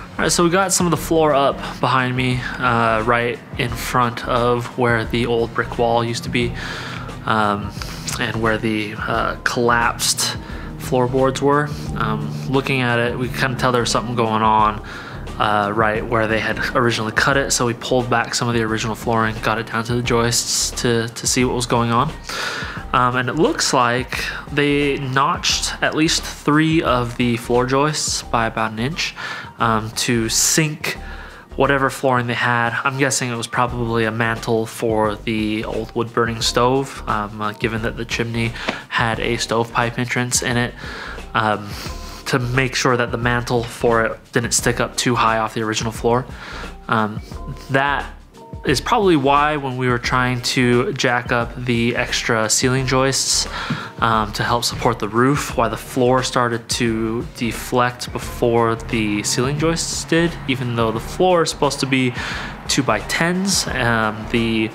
All right, so we got some of the floor up behind me, right in front of where the old brick wall used to be, and where the collapsed floorboards were. Looking at it, we could kind of tell there was something going on right where they had originally cut it, so we pulled back some of the original flooring, got it down to the joists to see what was going on. And it looks like they notched at least 3 of the floor joists by about 1 inch to sink whatever flooring they had. I'm guessing it was probably a mantle for the old wood burning stove, given that the chimney had a stovepipe entrance in it, to make sure that the mantle for it didn't stick up too high off the original floor. That is probably why when we were trying to jack up the extra ceiling joists to help support the roof, why the floor started to deflect before the ceiling joists did, even though the floor is supposed to be 2x10s, and the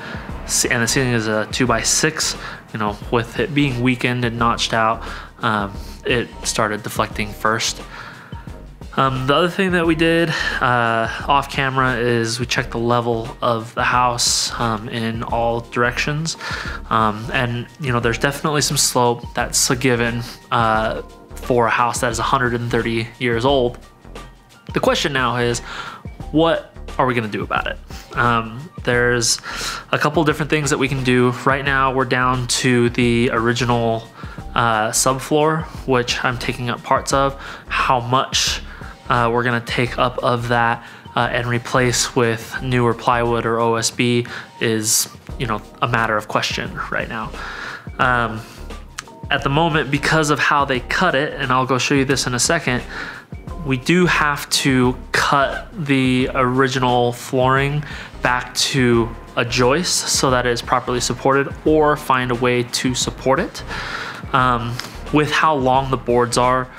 ceiling is a 2x6. You know, with it being weakened and notched out, it started deflecting first. The other thing that we did off camera is we checked the level of the house in all directions, and you know, there's definitely some slope. That's a given for a house that is 130 years old. The question now is, what are we gonna do about it? There's a couple different things that we can do. Right now we're down to the original subfloor, which I'm taking up parts of. How much we're gonna take up of that and replace with newer plywood or OSB is, you know, a matter of question right now. At the moment, because of how they cut it, and I'll go show you this in a second, we do have to cut the original flooring back to a joist so that it is properly supported, or find a way to support it. With how long the boards are,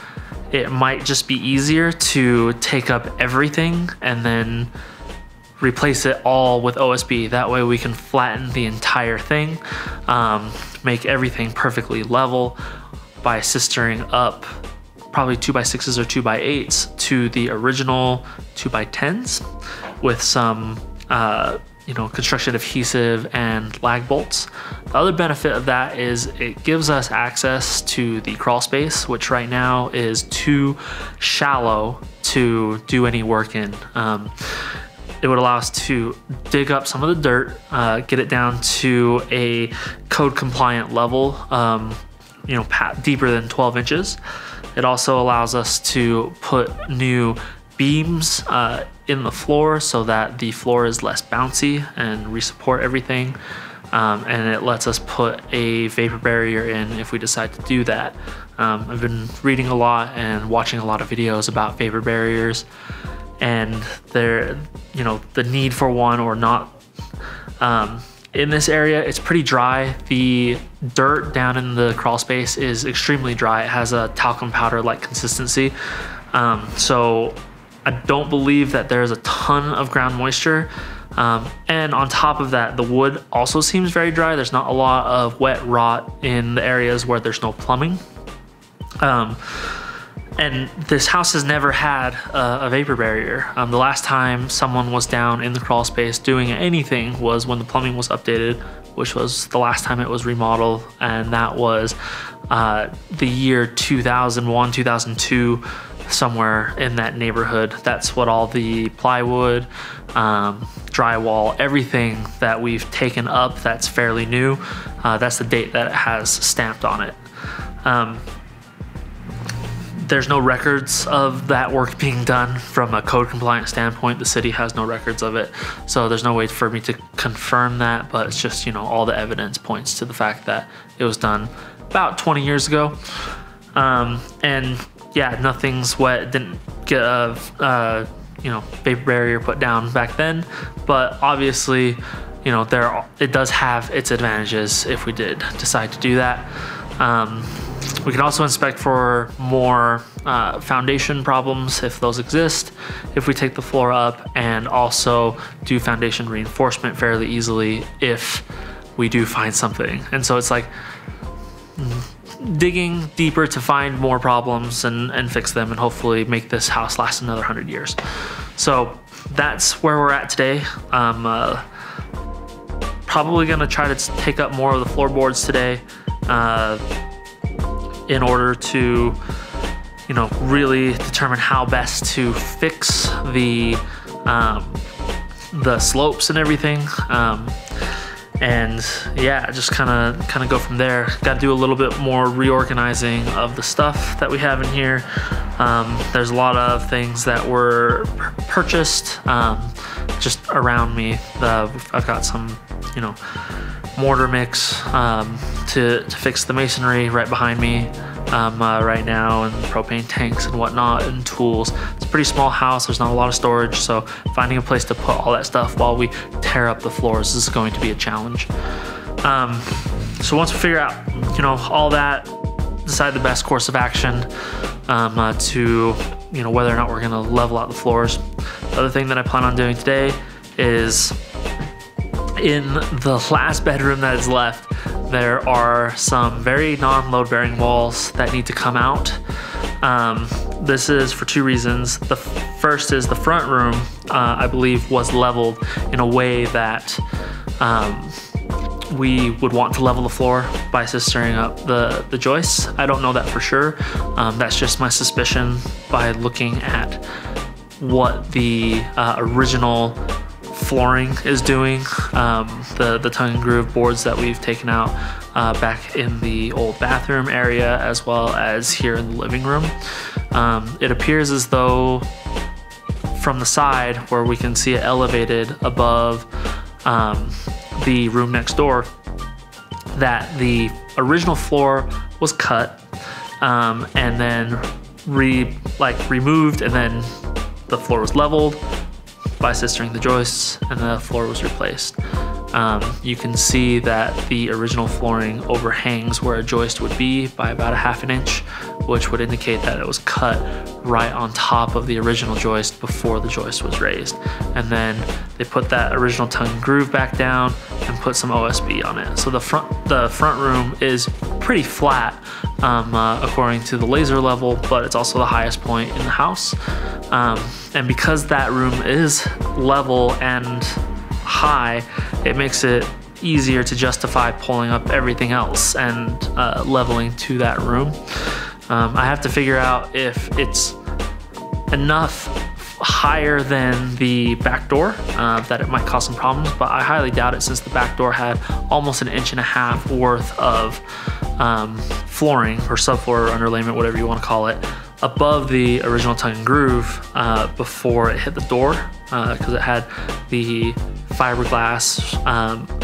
it might just be easier to take up everything and then replace it all with OSB. That way we can flatten the entire thing, make everything perfectly level by sistering up probably 2x6s or 2x8s to the original 2x10s with some you know, construction adhesive and lag bolts. The other benefit of that is it gives us access to the crawl space, which right now is too shallow to do any work in. It would allow us to dig up some of the dirt, get it down to a code compliant level, you know, deeper than 12 inches. It also allows us to put new beams in the floor so that the floor is less bouncy and resupport everything. And it lets us put a vapor barrier in if we decide to do that. I've been reading a lot and watching a lot of videos about vapor barriers, and they're, you know, the need for one or not. In this area, it's pretty dry. The dirt down in the crawl space is extremely dry. It has a talcum powder-like consistency. So I don't believe that there's a ton of ground moisture. And on top of that, the wood also seems very dry. There's not a lot of wet rot in the areas where there's no plumbing. And this house has never had a vapor barrier. The last time someone was down in the crawl space doing anything was when the plumbing was updated, which was the last time it was remodeled, and that was the year 2001, 2002, somewhere in that neighborhood. That's what all the plywood drywall, everything that we've taken up that's fairly new, that's the date that it has stamped on it. There's no records of that work being done from a code compliant standpoint. The city has no records of it, so there's no way for me to confirm that, but it's just, you know, all the evidence points to the fact that it was done about 20 years ago. And yeah, nothing's wet, didn't get a you know, vapor barrier put down back then, but obviously, you know, it does have its advantages if we did decide to do that. We can also inspect for more foundation problems if those exist, if we take the floor up, and also do foundation reinforcement fairly easily if we do find something. And so it's like digging deeper to find more problems and fix them and hopefully make this house last another 100 years. So that's where we're at today. Probably gonna try to take up more of the floorboards today in order to, you know, really determine how best to fix the slopes and everything. And yeah, just kind of go from there. Got to do a little bit more reorganizing of the stuff that we have in here. There's a lot of things that were purchased just around me. I've got some, you know, mortar mix to fix the masonry right behind me right now, and propane tanks and whatnot, and tools. It's a pretty small house, there's not a lot of storage, so finding a place to put all that stuff while we tear up the floors is going to be a challenge. So once we figure out, you know, all that, decide the best course of action to, you know, whether or not we're gonna level out the floors. The other thing that I plan on doing today is, in the last bedroom that is left, there are some very non-load bearing walls that need to come out. This is for two reasons. The first is the front room, I believe, was leveled in a way that we would want to level the floor by sistering up the joists. I don't know that for sure. That's just my suspicion by looking at what the original flooring is doing. The tongue and groove boards that we've taken out back in the old bathroom area, as well as here in the living room. It appears as though from the side, where we can see it elevated above the room next door, that the original floor was cut and then removed, and then the floor was leveled by sistering the joists, and the floor was replaced. You can see that the original flooring overhangs where a joist would be by about a ½ inch, which would indicate that it was cut right on top of the original joist before the joist was raised. And then they put that original tongue and groove back down and put some OSB on it. So the front room is pretty flat according to the laser level, but it's also the highest point in the house. And because that room is level and high, it makes it easier to justify pulling up everything else and leveling to that room. I have to figure out if it's enough higher than the back door that it might cause some problems, but I highly doubt it, since the back door had almost 1.5 inches worth of flooring or subfloor or underlayment, whatever you want to call it, above the original tongue and groove before it hit the door, because it had the fiberglass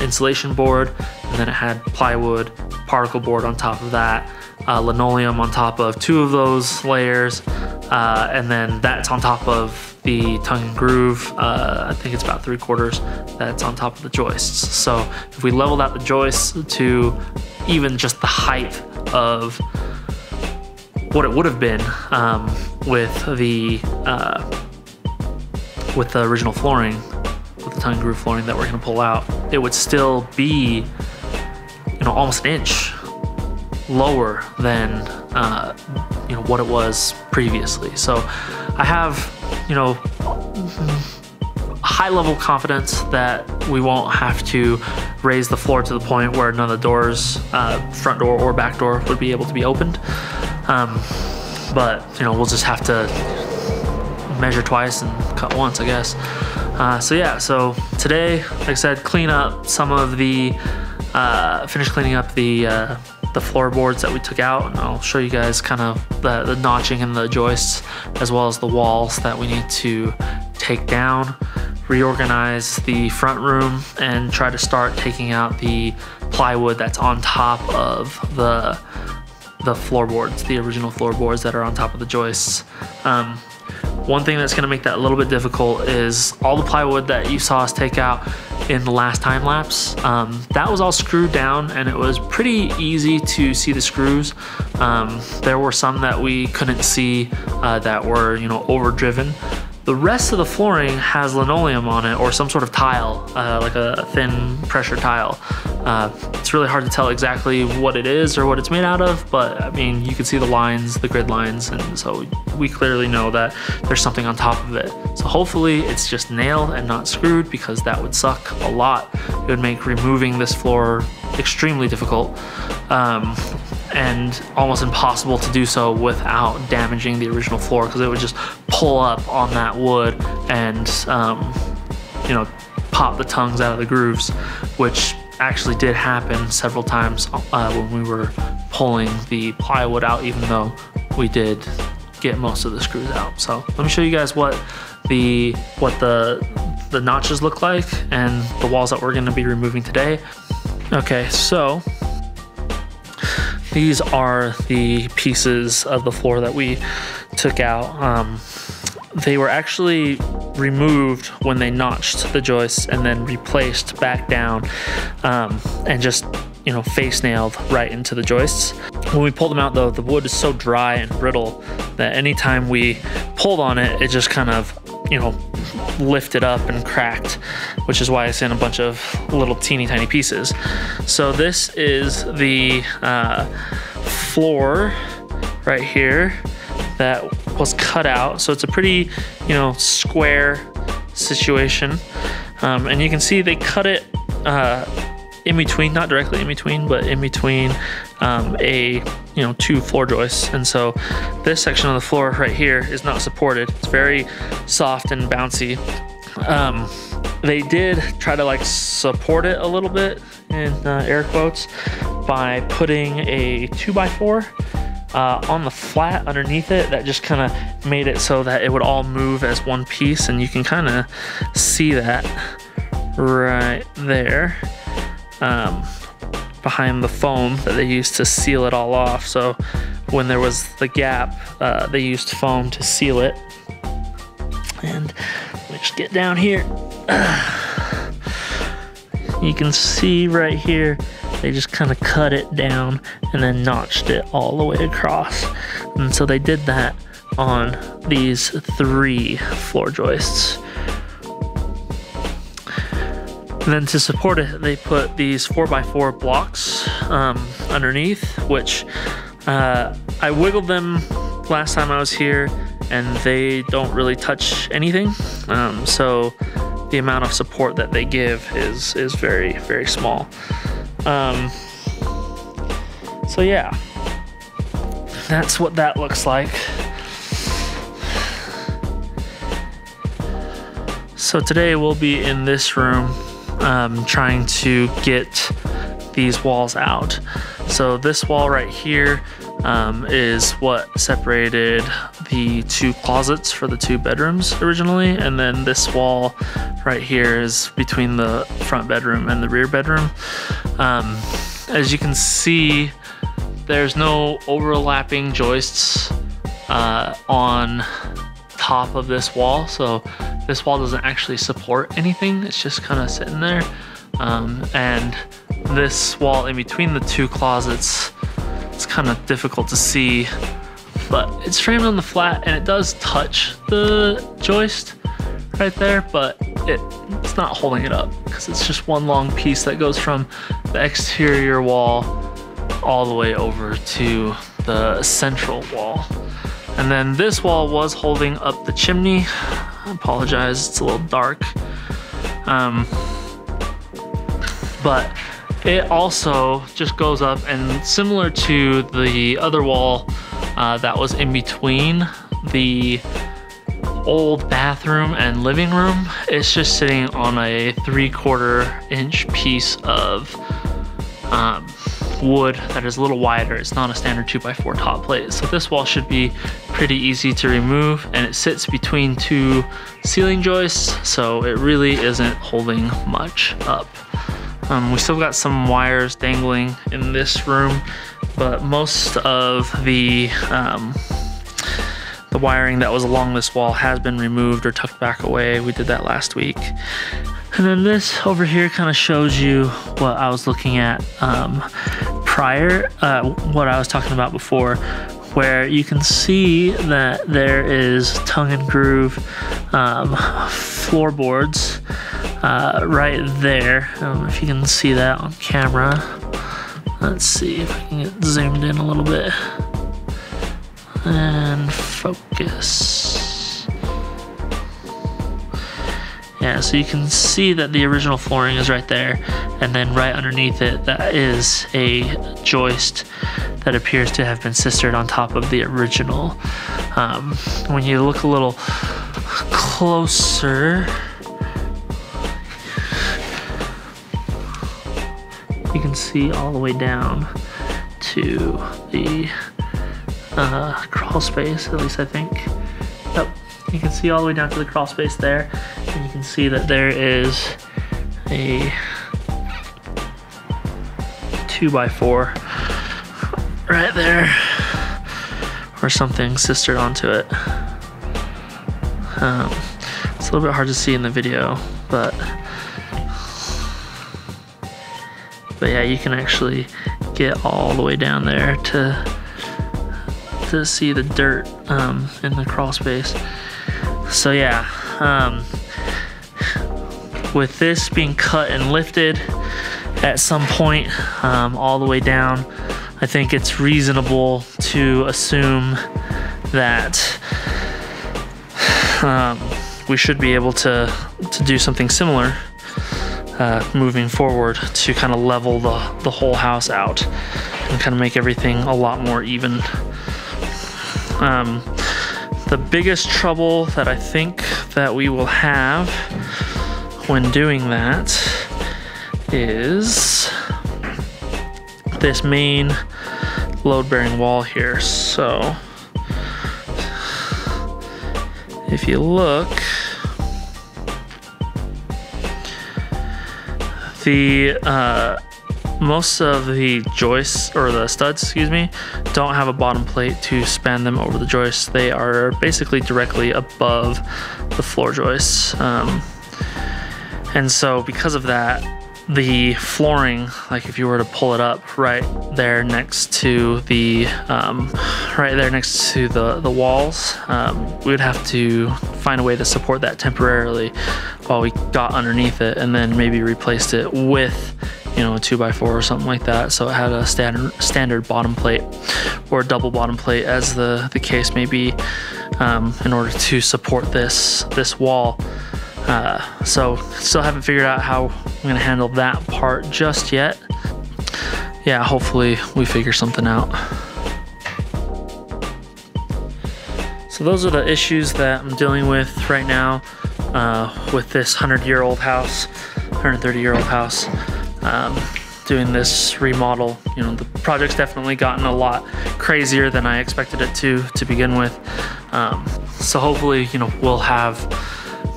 insulation board, and then it had plywood particle board on top of that, linoleum on top of 2 of those layers, and then that's on top of the tongue and groove. I think it's about 3/4 that's on top of the joists. So if we leveled out the joists to even just the height of what it would have been with the original flooring, with the tongue and groove flooring that we're going to pull out, it would still be, you know, almost 1 inch lower than you know, what it was previously. So I have, you know, high level confidence that we won't have to raise the floor to the point where none of the doors, front door or back door, would be able to be opened. But you know, we'll just have to measure twice and cut once, I guess. So yeah, so today, like I said, clean up some of the, finish cleaning up the floorboards that we took out, and I'll show you guys kind of the notching in the joists, as well as the walls that we need to take down, reorganize the front room, and try to start taking out the plywood that's on top of the floorboards, the original floorboards that are on top of the joists. One thing that's gonna make that a little bit difficult is all the plywood that you saw us take out in the last time lapse. That was all screwed down, and it was pretty easy to see the screws. There were some that we couldn't see that were, you know, overdriven. The rest of the flooring has linoleum on it, or some sort of tile, like a thin pressure tile. It's really hard to tell exactly what it is or what it's made out of, but I mean, you can see the lines, the grid lines, and so we clearly know that there's something on top of it. So hopefully it's just nailed and not screwed, because that would suck a lot. It would make removing this floor extremely difficult. And almost impossible to do so without damaging the original floor, because it would just pull up on that wood and you know, pop the tongues out of the grooves, which actually did happen several times when we were pulling the plywood out, even though we did get most of the screws out. So let me show you guys what the notches look like and the walls that we're going to be removing today. Okay, so these are the pieces of the floor that we took out. They were actually removed when they notched the joists and then replaced back down, and just, you know, face nailed right into the joists. When we pulled them out though, the wood is so dry and brittle that anytime we pulled on it, it just kind of, you know, lifted up and cracked, which is why it's in a bunch of little teeny tiny pieces. So this is the floor right here that was cut out. So it's a pretty, you know, square situation, and you can see they cut it in between, not directly in between, but in between you know, two floor joists. And so this section of the floor right here is not supported. It's very soft and bouncy. They did try to like support it a little bit, in air quotes, by putting a 2x4 on the flat underneath it. That just kind of made it so that it would all move as one piece, and you can kind of see that right there, behind the foam that they used to seal it all off. So when there was the gap, they used foam to seal it. And let me just get down here. You can see right here, they just kind of cut it down and then notched it all the way across. And so they did that on these 3 floor joists. And then to support it, they put these 4x4 blocks underneath, which I wiggled them last time I was here, and they don't really touch anything. So the amount of support that they give is very, very small. So yeah, that's what that looks like. So today we'll be in this room, trying to get these walls out. So this wall right here is what separated the 2 closets for the 2 bedrooms originally, and then this wall right here is between the front bedroom and the rear bedroom. As you can see, there's no overlapping joists on top of this wall, so this wall doesn't actually support anything. It's just kind of sitting there. And this wall in between the 2 closets, it's kind of difficult to see, but it's framed on the flat and it does touch the joist right there, but it's not holding it up because it's just one long piece that goes from the exterior wall all the way over to the central wall. And then this wall was holding up the chimney. I apologize, it's a little dark. But it also just goes up, and similar to the other wall that was in between the old bathroom and living room, it's just sitting on a 3/4 inch piece of wood that is a little wider. It's not a standard 2x4 top plate. So this wall should be pretty easy to remove, and it sits between two ceiling joists, so it really isn't holding much up. We still got some wires dangling in this room, but most of the wiring that was along this wall has been removed or tucked back away. We did that last week. And then this over here kind of shows you what I was looking at prior, what I was talking about before, where you can see that there is tongue and groove floorboards right there. I don't know if you can see that on camera. Let's see if I can get zoomed in a little bit. And focus. Yeah, so you can see that the original flooring is right there, and then right underneath it, that is a joist that appears to have been sistered on top of the original. When you look a little closer, you can see all the way down to the crawl space, at least I think. Yep, you can see all the way down to the crawl space there, and you can see that there is a 2x4 right there, or something sistered onto it. It's a little bit hard to see in the video, but yeah, you can actually get all the way down there to see the dirt in the crawl space. So yeah, with this being cut and lifted at some point all the way down, I think it's reasonable to assume that we should be able to do something similar moving forward to kind of level the whole house out and kind of make everything a lot more even. The biggest trouble that I think that we will have when doing that is this main load-bearing wall here. So if you look, most of the joists, or the studs, excuse me, don't have a bottom plate to span them over the joists. They are basically directly above the floor joists. And so because of that, the flooring, like if you were to pull it up right there next to the the walls, we would have to find a way to support that temporarily while we got underneath it, and then maybe replaced it with, you know, a 2x4 or something like that, so it had a standard bottom plate, or a double bottom plate, as the case may be, in order to support this wall. So still haven't figured out how I'm gonna handle that part just yet. Yeah, hopefully we figure something out. So those are the issues that I'm dealing with right now with this 100-year-old house, 130-year-old house. Doing this remodel. You know, the project's definitely gotten a lot crazier than I expected it to begin with. So hopefully, you know, we'll have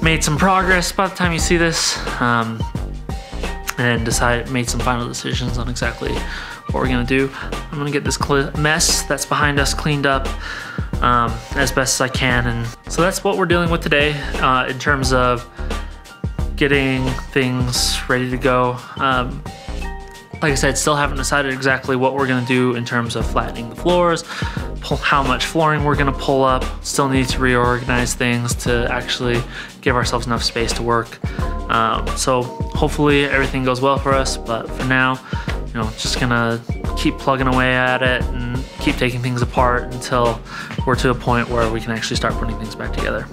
made some progress by the time you see this, and made some final decisions on exactly what we're gonna do. I'm gonna get this mess that's behind us cleaned up as best as I can, and so that's what we're dealing with today in terms of getting things ready to go. Like I said, still haven't decided exactly what we're gonna do in terms of flattening the floors, how much flooring we're gonna pull up. Still need to reorganize things to actually give ourselves enough space to work. So hopefully everything goes well for us, but for now, you know, just gonna keep plugging away at it and keep taking things apart until we're to a point where we can actually start putting things back together.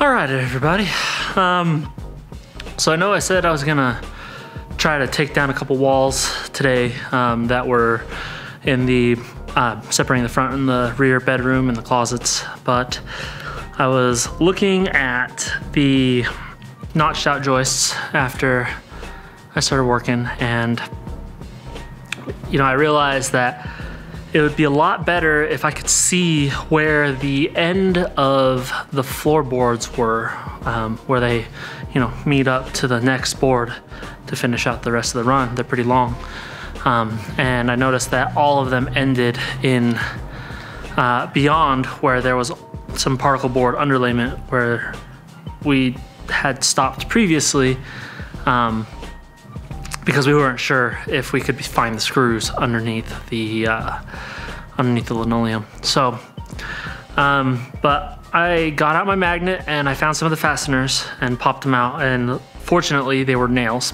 All right, everybody. So I know I said I was gonna try to take down a couple walls today that were in the separating the front and the rear bedroom and the closets, but I was looking at the notched out joists after I started working, and you know, I realized that it would be a lot better if I could see where the end of the floorboards were, where they, you know, meet up to the next board to finish out the rest of the run. They're pretty long. And I noticed that all of them ended in beyond where there was some particle board underlayment where we had stopped previously, because we weren't sure if we could find the screws underneath the linoleum. So, but I got out my magnet and I found some of the fasteners and popped them out, and fortunately they were nails.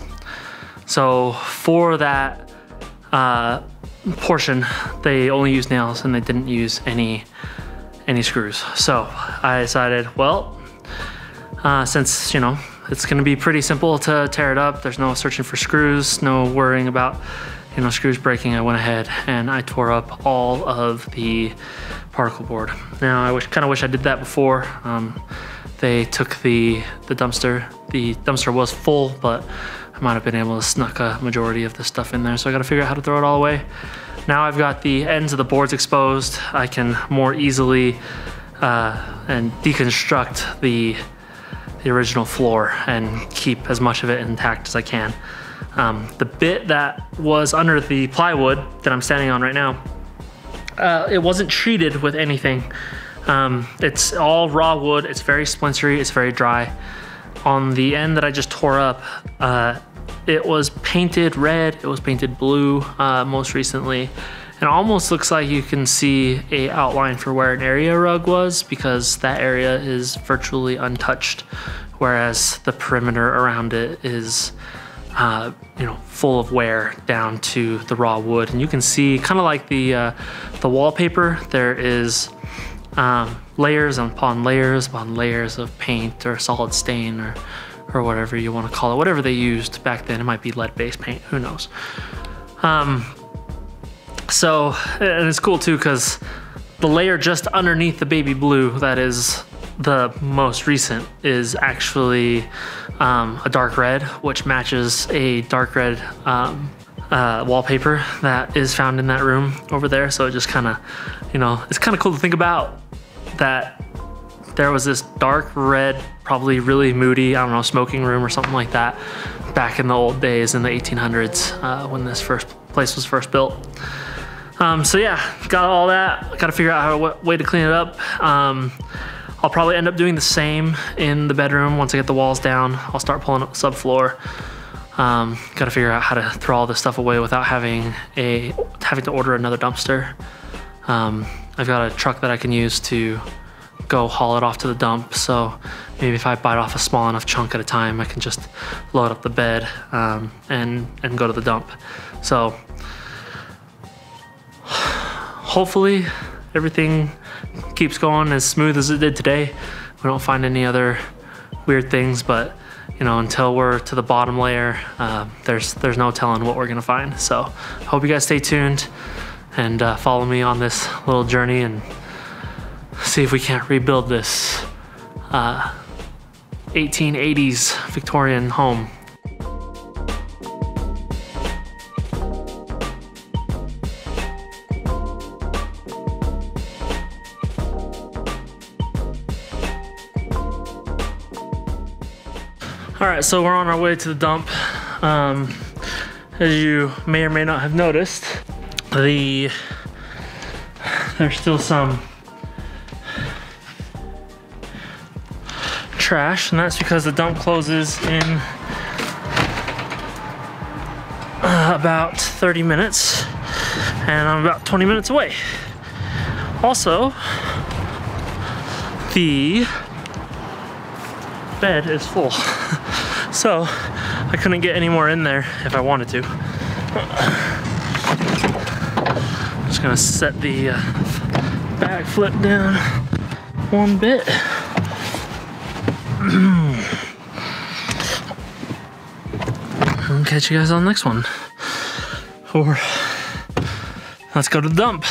So for that portion, they only used nails and they didn't use any screws. So I decided, well, since, you know, it's gonna be pretty simple to tear it up, there's no searching for screws, no worrying about, you know, screws breaking, I went ahead and I tore up all of the particle board. Now I kind of wish I did that before. They took the dumpster. The dumpster was full, but I might have been able to snuck a majority of the stuff in there, so I gotta figure out how to throw it all away. Now I've got the ends of the boards exposed. I can more easily and deconstruct the original floor and keep as much of it intact as I can. The bit that was under the plywood that I'm standing on right now, it wasn't treated with anything. It's all raw wood, it's very splintery, it's very dry. On the end that I just tore up, it was painted red, it was painted blue most recently. It almost looks like you can see a outline for where an area rug was, because that area is virtually untouched, whereas the perimeter around it is you know, full of wear down to the raw wood. And you can see, kind of like the wallpaper, there is layers upon layers of paint or solid stain or whatever you want to call it, whatever they used back then. It might be lead-based paint, who knows. So, and it's cool too, because the layer just underneath the baby blue, that is the most recent, is actually a dark red, which matches a dark red wallpaper that is found in that room over there. So it just kind of, you know, it's kind of cool to think about that there was this dark red, probably really moody, I don't know, smoking room or something like that back in the old days in the 1800s when this place was first built. So yeah, got all that. Got to figure out what way to clean it up. I'll probably end up doing the same in the bedroom once I get the walls down. I'll start pulling up the subfloor. Got to figure out how to throw all this stuff away without having to order another dumpster. I've got a truck that I can use to go haul it off to the dump. So maybe if I bite off a small enough chunk at a time, I can just load up the bed and go to the dump. So hopefully everything keeps going as smooth as it did today. We don't find any other weird things, but you know, until we're to the bottom layer, there's no telling what we're gonna find. So I hope you guys stay tuned and follow me on this little journey and see if we can't rebuild this 1880s Victorian home. All right, so we're on our way to the dump. As you may or may not have noticed, there's still some trash, and that's because the dump closes in about 30 minutes, and I'm about 20 minutes away. Also, the bed is full. So I couldn't get any more in there if I wanted to. I'm just gonna set the bag flip down one bit. I'll catch you guys on the next one. Or let's go to the dump.